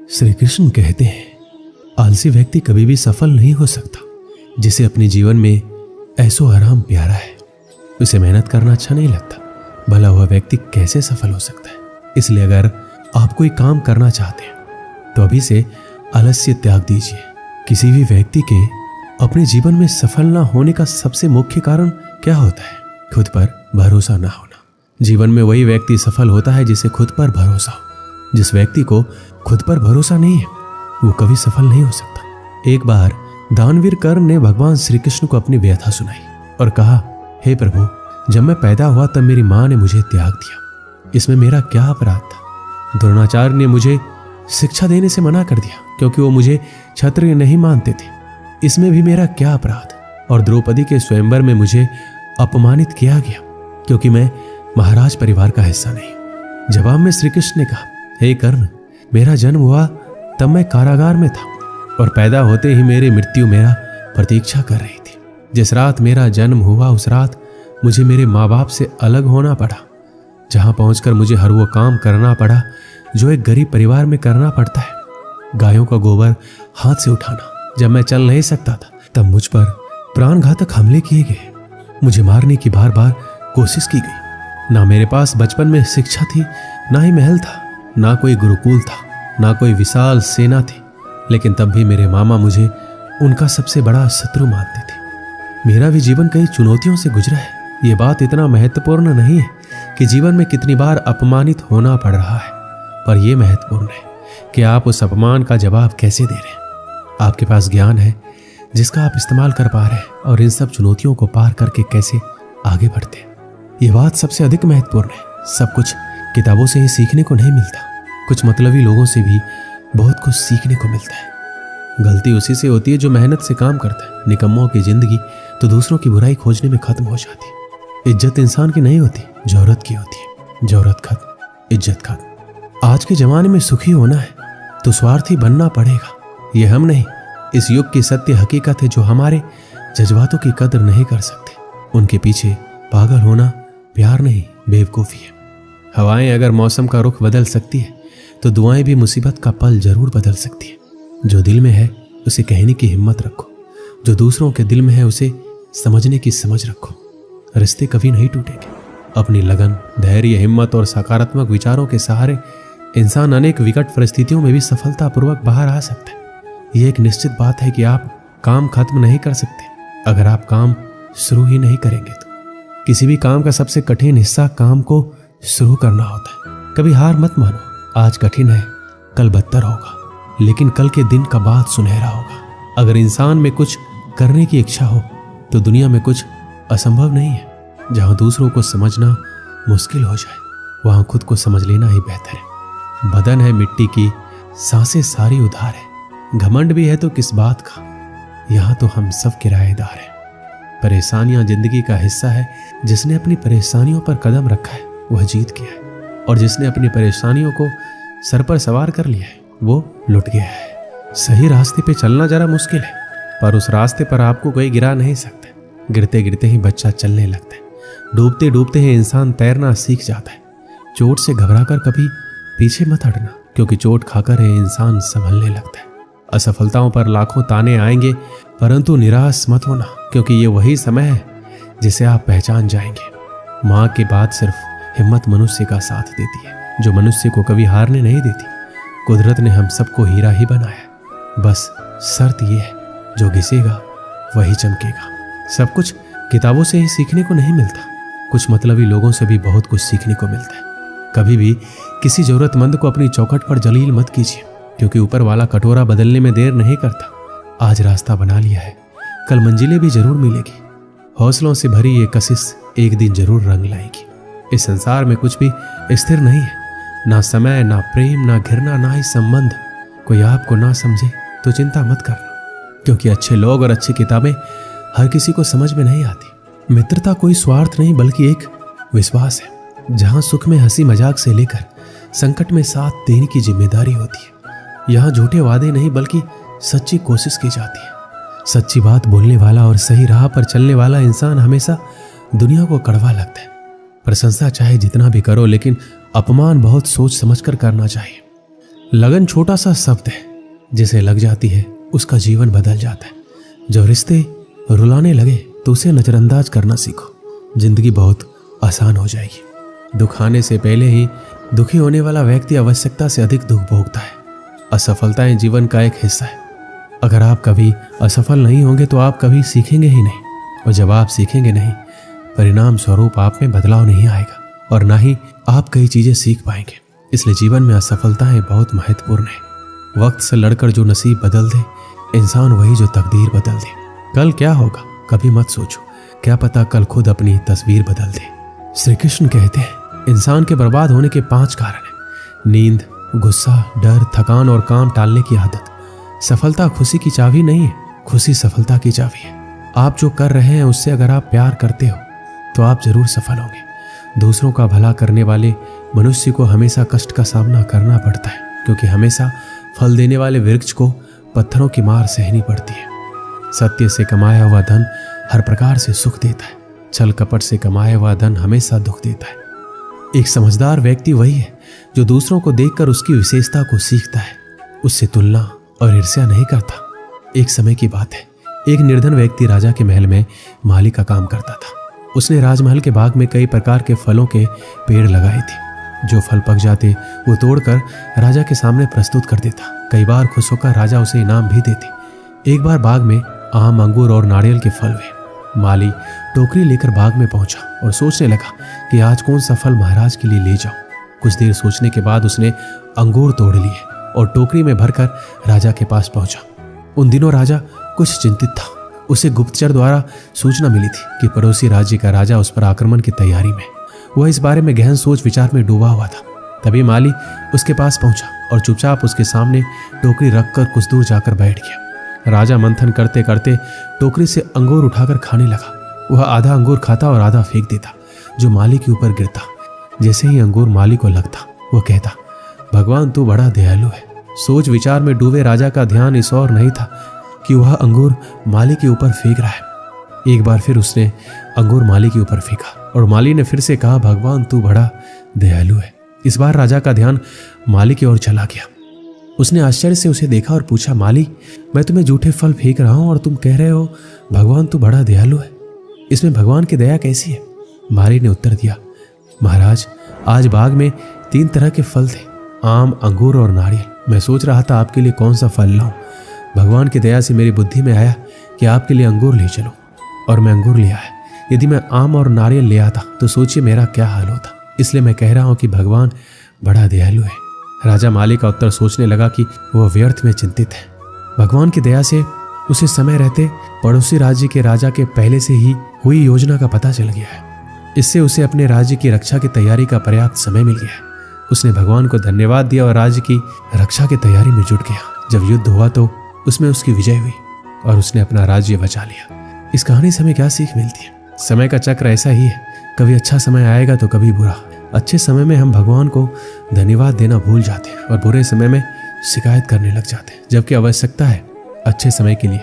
श्री कृष्ण कहते हैं, आलसी व्यक्ति कभी भी सफल नहीं हो सकता। जिसे अपने जीवन में ऐसो आराम प्यारा है, उसे मेहनत करना अच्छा नहीं लगता, भला हुआ व्यक्ति कैसे सफल हो सकता है। इसलिए अगर आप कोई काम करना चाहते हैं तो अभी से आलस्य त्याग दीजिए। किसी भी व्यक्ति के अपने जीवन में सफल ना होने का सबसे मुख्य कारण क्या होता है? खुद पर भरोसा ना होना। जीवन में वही व्यक्ति सफल होता है जिसे खुद पर भरोसा हो। जिस व्यक्ति को खुद पर भरोसा नहीं है वो कभी सफल नहीं हो सकता। एक बार दानवीर कर्ण ने भगवान श्री कृष्ण को अपनी व्यथा सुनाई और कहा, हे प्रभु, जब मैं पैदा हुआ तब मेरी माँ ने मुझे त्याग दिया। इसमें मेरा क्या अपराध था? द्रोणाचार्य ने मुझे शिक्षा देने से मना कर दिया क्योंकि वो मुझे क्षत्रिय नहीं मानते थे। इसमें भी मेरा क्या अपराध? और द्रौपदी के स्वयंवर में मुझे अपमानित किया गया क्योंकि मैं महाराज परिवार का हिस्सा नहीं। जवाब में श्री कृष्ण ने कहा, हे कर्ण, मेरा जन्म हुआ तब मैं कारागार में था और पैदा होते ही मेरी मृत्यु मेरा प्रतीक्षा कर रही थी। जिस रात मेरा जन्म हुआ उस रात मुझे मेरे माँ बाप से अलग होना पड़ा, जहाँ पहुंचकर मुझे हर वो काम करना पड़ा जो एक गरीब परिवार में करना पड़ता है। गायों का गोबर हाथ से उठाना। जब मैं चल नहीं सकता था तब मुझ पर प्राणघातक हमले किए गए। मुझे मारने की बार बार कोशिश की गई। ना मेरे पास बचपन में शिक्षा थी, ना ही महल था, ना कोई गुरुकुल था, ना कोई विशाल सेना थी, लेकिन तब भी मेरे मामा मुझे उनका सबसे बड़ा शत्रु मानते थे। मेरा भी जीवन कई चुनौतियों से गुजरा है। ये बात इतना महत्वपूर्ण नहीं है कि जीवन में कितनी बार अपमानित होना पड़ रहा है, पर यह महत्वपूर्ण है कि आप उस अपमान का जवाब कैसे दे रहे हैं। आपके पास ज्ञान है जिसका आप इस्तेमाल कर पा रहे हैं और इन सब चुनौतियों को पार करके कैसे आगे बढ़ते हैं। ये बात सबसे अधिक महत्वपूर्ण है। सब कुछ किताबों से ही सीखने को नहीं मिलता, कुछ मतलबी लोगों से भी बहुत कुछ सीखने को मिलता है। गलती उसी से होती है जो मेहनत से काम करता है। निकम्मों की जिंदगी तो दूसरों की बुराई खोजने में खत्म हो जाती है। इज्जत इंसान की नहीं होती, जरूरत की होती है। जरूरत खत्म, इज्जत खत्म। आज के जमाने में सुखी होना है तो स्वार्थी बनना पड़ेगा। ये हम नहीं, इस युग की सत्य हकीकत है जो हमारे जज्बातों की कदर नहीं कर सकते। उनके पीछे पागल होना प्यार नहीं, बेवकूफ़ी है। हवाएं अगर मौसम का रुख बदल सकती है तो दुआएं भी मुसीबत का पल जरूर बदल सकती है। जो दिल में है उसे कहने की हिम्मत रखो, जो दूसरों के दिल में है उसे समझने की समझ रखो। रिश्ते कभी नहीं टूटेंगे। अपनी लगन, धैर्य, हिम्मत और सकारात्मक विचारों के सहारे इंसान अनेक विकट परिस्थितियों में भी सफलतापूर्वक बाहर आ सकता है। यह एक निश्चित बात है कि आप काम खत्म नहीं कर सकते अगर आप काम शुरू ही नहीं करेंगे तो। किसी भी काम का सबसे कठिन हिस्सा काम को शुरू करना होता है। कभी हार मत मानो। आज कठिन है, कल बदतर होगा, लेकिन कल के दिन का बाद सुनहरा होगा। अगर इंसान में कुछ करने की इच्छा हो तो दुनिया में कुछ असंभव नहीं है। जहां दूसरों को समझना मुश्किल हो जाए वहां खुद को समझ लेना ही बेहतर है। बदन है मिट्टी की, सांसें सारी उधार है। घमंड भी है तो किस बात का, यहाँ तो हम सब किराएदार हैं। परेशानियां जिंदगी का हिस्सा है। जिसने अपनी परेशानियों पर कदम रखा है वह जीत गया है, और जिसने अपनी परेशानियों को सर पर सवार कर लिया है वो लुट गया है। सही रास्ते पे चलना जरा मुश्किल है, पर उस रास्ते पर आपको कोई गिरा नहीं सकता। गिरते गिरते ही बच्चा चलने लगता है, डूबते डूबते ही इंसान तैरना सीख जाता है। चोट से घबराकर कभी पीछे मत हटना, क्योंकि चोट खाकर ही इंसान संभलने लगता है। असफलताओं पर लाखों ताने आएंगे, परंतु निराश मत होना, क्योंकि ये वही समय है जिसे आप पहचान जाएंगे। माँ के बाद सिर्फ हिम्मत मनुष्य का साथ देती है, जो मनुष्य को कभी हारने नहीं देती। कुदरत ने हम सबको हीरा ही बनाया, बस शर्त यह है जो घिसेगा वही चमकेगा। सब कुछ किताबों से ही सीखने को नहीं मिलता, कुछ मतलबी लोगों से भी बहुत कुछ सीखने को मिलता है। कभी भी किसी जरूरतमंद को अपनी चौखट पर जलील मत कीजिए, क्योंकि ऊपर वाला कटोरा बदलने में देर नहीं करता। आज रास्ता बना लिया है, कल मंजिलें भी जरूर मिलेगी। हौसलों से भरी ये कशिश एक दिन जरूर रंग लाएगी। इस संसार में कुछ भी स्थिर नहीं है, ना समय, ना प्रेम, ना घृणा, ना ही संबंध। कोई आपको ना समझे तो चिंता मत करना, क्योंकि अच्छे लोग और अच्छी किताबें हर किसी को समझ में नहीं आती। मित्रता कोई स्वार्थ नहीं बल्कि एक विश्वास है, जहां सुख में हंसी मजाक से लेकर संकट में साथ देने की जिम्मेदारी होती है। यहाँ झूठे वादे नहीं बल्कि सच्ची कोशिश की जाती है। सच्ची बात बोलने वाला और सही राह पर चलने वाला इंसान हमेशा दुनिया को कड़वा लगता है। प्रशंसा चाहे जितना भी करो, लेकिन अपमान बहुत सोच समझकर करना चाहिए। लगन छोटा सा शब्द है, जिसे लग जाती है उसका जीवन बदल जाता है। जो रिश्ते रुलाने लगे तो उसे नजरअंदाज करना सीखो, जिंदगी बहुत आसान हो जाएगी। दुख आने से पहले ही दुखी होने वाला व्यक्ति आवश्यकता से अधिक दुख भोगता है। असफलताएं जीवन का एक हिस्सा है। अगर आप कभी असफल नहीं होंगे तो आप कभी सीखेंगे ही नहीं, और जब आप सीखेंगे नहीं, परिणाम स्वरूप आप में बदलाव नहीं आएगा और ना ही आप कई चीजें सीख पाएंगे। इसलिए जीवन में असफलताएं बहुत महत्वपूर्ण है। वक्त से लड़कर जो नसीब बदल दे, इंसान वही जो तकदीर बदल दे। कल क्या होगा कभी मत सोचो, क्या पता कल खुद अपनी तस्वीर बदल दे। श्री कृष्ण कहते हैं इंसान के बर्बाद होने के 5 कारण हैं: नींद, गुस्सा, डर, थकान और काम टालने की आदत। सफलता खुशी की चाबी नहीं है, खुशी सफलता की चाबी है। आप जो कर रहे हैं उससे अगर आप प्यार करते हो तो आप जरूर सफल होंगे। दूसरों का भला करने वाले मनुष्य को हमेशा कष्ट का सामना करना पड़ता है, क्योंकि हमेशा फल देने वाले वृक्ष को पत्थरों की मार सहनी पड़ती है। सत्य से कमाया हुआ धन हर प्रकार से सुख देता है, छल कपट से कमाया हुआ धन हमेशा दुख देता है। एक समझदार व्यक्ति वही है जो दूसरों को देखकर उसकी विशेषता को सीखता है, उससे तुलना और ईर्ष्या नहीं करता। एक समय की बात है, एक निर्धन व्यक्ति राजा के महल में माली का काम करता था। उसने राजमहल के बाग में कई प्रकार के फलों के पेड़ लगाए थे। जो फल पक जाते वो तोड़कर राजा के सामने प्रस्तुत कर देता। कई बार खुश होकर राजा उसे इनाम भी देते। एक बार बाग में आम, अंगूर और नारियल के फल हुए। माली टोकरी लेकर बाग में पहुंचा और सोचने लगा कि आज कौन सा फल महाराज के लिए ले जाऊं। कुछ देर सोचने के बाद उसने अंगूर तोड़ लिए और टोकरी में भरकर राजा के पास पहुंचा। उन दिनों राजा कुछ चिंतित था। उसे गुप्तचर द्वारा सूचना मिली थी कि पड़ोसी राज्य का राजा उस पर आक्रमण की तैयारी में। वह इस बारे में गहन सोच विचार में डूबा हुआ था। तभी माली उसके पास पहुंचा और चुपचाप उसके सामने टोकरी रखकर कुछ दूर जाकर बैठ गया। राजा मंथन करते करते टोकरी से अंगूर उठाकर खाने लगा। वह आधा अंगूर खाता और आधा फेंक देता, जो माली के ऊपर गिरता। जैसे ही अंगूर माली को लगता, वह कहता, भगवान तू बड़ा दयालु है। सोच विचार में डूबे राजा का ध्यान इस ओर नहीं था कि वह अंगूर माली के ऊपर फेंक रहा है। एक बार फिर उसने अंगूर माली के ऊपर फेंका और माली ने फिर से कहा, भगवान तू बड़ा दयालु है। इस बार राजा का ध्यान माली की ओर चला गया। उसने आश्चर्य से उसे देखा और पूछा, माली, मैं तुम्हें जूठे फल फेंक रहा हूं और तुम कह रहे हो भगवान तू बड़ा दयालु है। इसमें भगवान की दया कैसी है? माली ने उत्तर दिया, महाराज, आज बाग में 3 तरह के फल थे, आम, अंगूर और नारियल। मैं सोच रहा था आपके लिए कौन सा फल लाऊं। भगवान की दया से मेरी बुद्धि में आया कि आपके लिए अंगूर ले चलो, और मैं अंगूर ले आया। यदि मैं आम और नारियल ले आता तो सोचिए मेरा क्या हाल होता। इसलिए मैं कह रहा हूं कि भगवान बड़ा दयालु है। राजा माली का उत्तर सोचने लगा कि वह व्यर्थ में चिंतित है। भगवान की दया से उसे समय रहते पड़ोसी राज्य के राजा के पहले से ही हुई योजना का पता चल गया है। इससे उसे अपने राज्य की रक्षा की तैयारी का पर्याप्त समय मिल गया है। उसने भगवान को धन्यवाद दिया और राज्य की रक्षा की तैयारी में जुट गया। जब युद्ध हुआ तो उसमें उसकी विजय हुई और उसने अपना राज्य बचा लिया। इस कहानी से हमें क्या सीख मिलती है? समय का चक्र ऐसा ही है, कभी अच्छा समय आएगा तो कभी बुरा। अच्छे समय में हम भगवान को धन्यवाद देना भूल जाते हैं और बुरे समय में शिकायत करने लग जाते हैं, जबकि आवश्यकता है अच्छे समय के लिए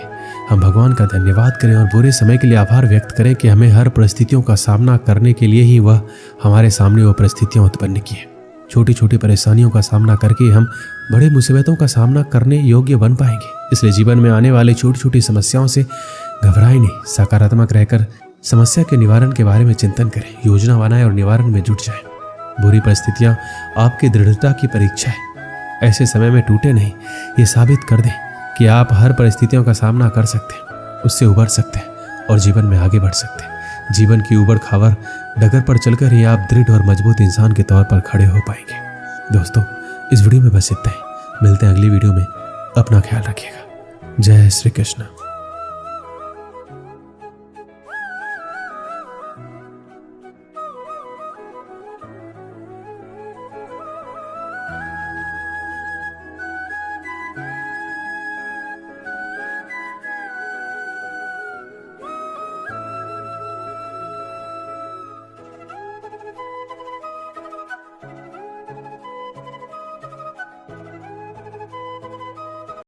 हम भगवान का धन्यवाद करें और बुरे समय के लिए आभार व्यक्त करें कि हमें हर परिस्थितियों का सामना करने के लिए ही वह हमारे सामने वो परिस्थितियां उत्पन्न की है। छोटी छोटी परेशानियों का सामना करके हम बड़े मुसीबतों का सामना करने योग्य बन पाएंगे। इसलिए जीवन में आने वाली छोटी छोटी समस्याओं से घबराएं नहीं, सकारात्मक रहकर समस्या के निवारण के बारे में चिंतन करें, योजना बनाएं और निवारण में जुट जाएं। बुरी परिस्थितियां आपकी दृढ़ता की परीक्षा है। ऐसे समय में टूटे नहीं, ये साबित कर दें कि आप हर परिस्थितियों का सामना कर सकते हैं, उससे उबर सकते हैं और जीवन में आगे बढ़ सकते हैं। जीवन की उबड़ खाबड़ डगर पर चलकर ही आप दृढ़ और मजबूत इंसान के तौर पर खड़े हो पाएंगे। दोस्तों, इस वीडियो में बस इतना ही। मिलते हैं अगली वीडियो में। अपना ख्याल रखिएगा। जय श्री कृष्ण।